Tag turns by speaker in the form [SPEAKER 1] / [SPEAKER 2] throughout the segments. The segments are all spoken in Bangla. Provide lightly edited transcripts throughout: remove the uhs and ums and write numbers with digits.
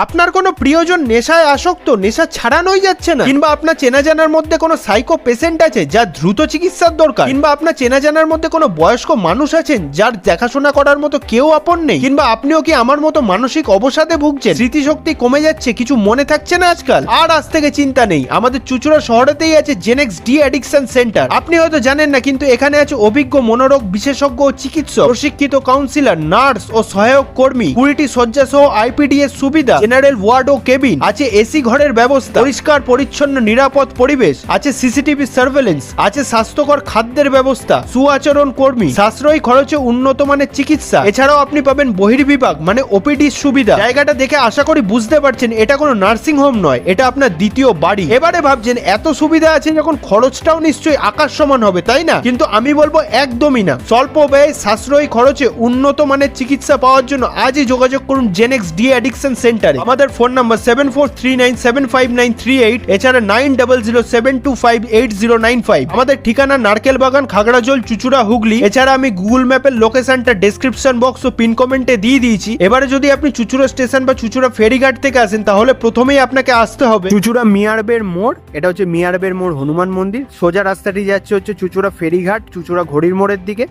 [SPEAKER 1] আপনার কোনো প্রিয়জন নেশায় আসক্ত, নেশা ছাড়ানোই যাচ্ছে না, কিংবা আপনার চেনা জানার মধ্যে কোনো সাইকো পেশেন্ট আছে যার দ্রুত চিকিৎসার দরকার, কিংবা আপনার চেনা জানার মধ্যে কোনো বয়স্ক মানুষ আছেন যার দেখাশোনা করার মতো কেউ আপন নেই, কিংবা আপনিও কি আমার মতো মানসিক অবসাদে ভুগছেন, স্মৃতিশক্তি কমে যাচ্ছে, কিছু মনে থাকছে না আজকাল, আর আজ থেকে চিন্তা নেই, আমাদের চুচুড়া শহরেতেই আছে জেনেক্স ডি অ্যাডিকশন সেন্টার। আপনি হয়তো জানেন না, কিন্তু এখানে আছে অভিজ্ঞ মনোরোগ বিশেষজ্ঞ ও চিকিৎসক, প্রশিক্ষিত কাউন্সিলর, নার্স ও সহায়ক কর্মী, 20টি শয্যা সহ আইপিডিএস সুবিধা, জেনারেল ওয়ার্ড ও কেবিন আছে, এসি ঘরের ব্যবস্থা, পরিষ্কার পরিচ্ছন্ন নিরাপদ পরিবেশ আছে, সিসিটিভি সার্ভেলেন্স আছে, স্বাস্থ্যকর খাদ্যের ব্যবস্থা, সুআচরণ কর্মী, সাশ্রয়ী খরচে উন্নত মানের চিকিৎসা। এছাড়াও আপনি পাবেন বহির্বিভাগ মানে ওপিডি সুবিধা। জায়গাটা দেখে আশা করি বুঝতে পারছেন এটা কোনো নার্সিং হোম নয়, এটা আপনার দ্বিতীয় বাড়ি। এবারে ভাবছেন এত সুবিধা আছে যখন খরচটাও নিশ্চয়ই আকাশ সমান হবে, তাই না? কিন্তু আমি বলবো একদমই না। স্বল্প ব্যয় সাশ্রয়ী খরচে উন্নত মানের চিকিৎসা পাওয়ার জন্য আজই যোগাযোগ করুন জেনেক্স ডি অ্যাডিকশন সেন্টারে। আমাদের ফোন নাম্বার 7439759338, এছাড়া 9007258095। আমাদের ঠিকানা নারকেল বাগান, খাগড়াজল, চুচুড়া, হুগলি। এছাড়া আমি গুগল ম্যাপের লোকেশনটা ডেসক্রিপশন বক্স ও পিন কমেন্টে দিয়ে দিয়েছি। এবারে যদি আপনি চুচুড়া স্টেশন বা চুচুড়া ফেরিঘাট থেকে আসেন, তাহলে প্রথমেই আপনাকে আসতে হবে চুচুড়া মিয়ারবের মোড়। এটা হচ্ছে মিয়ারবের মোড় হনুমান মন্দির। সোজা রাস্তাটি যাচ্ছে হচ্ছে চুচুড়া ফেরিঘাট, চুচুড়া ঘড়ির মোড়ের দিকে।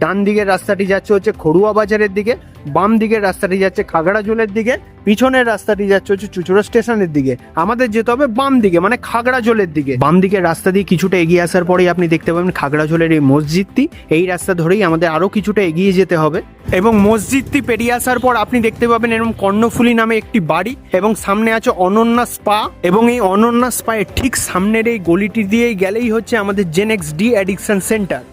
[SPEAKER 1] ডান দিকের রাস্তাটি যাচ্ছে হচ্ছে খড়ুয়া বাজারের দিকে। বাম দিকের রাস্তাটি যাচ্ছে খাগড়াঝোলের দিকে। পিছনের রাস্তাটি যাচ্ছে হচ্ছে চুচুড়া স্টেশনের দিকে। আমাদের যেতে হবে বাম দিকে, মানে খাগড়াঝোলের দিকে। বাম দিকের রাস্তা দিয়ে কিছুটা এগিয়ে আসার পরেই আপনি দেখতে পাবেন খাগড়াঝোলের এই মসজিদটি। এই রাস্তা ধরেই আমাদের আরো কিছুটা এগিয়ে যেতে হবে, এবং মসজিদটি পেরিয়ে আসার পর আপনি দেখতে পাবেন এরকম কর্ণফুলী নামে একটি বাড়ি, এবং সামনে আছে অনন্যা স্পা। এবং এই অনন্যা স্পা এর ঠিক সামনের এই গলিটি দিয়েই গেলেই হচ্ছে আমাদের জেনেক্স ডি অ্যাডিকশন সেন্টার।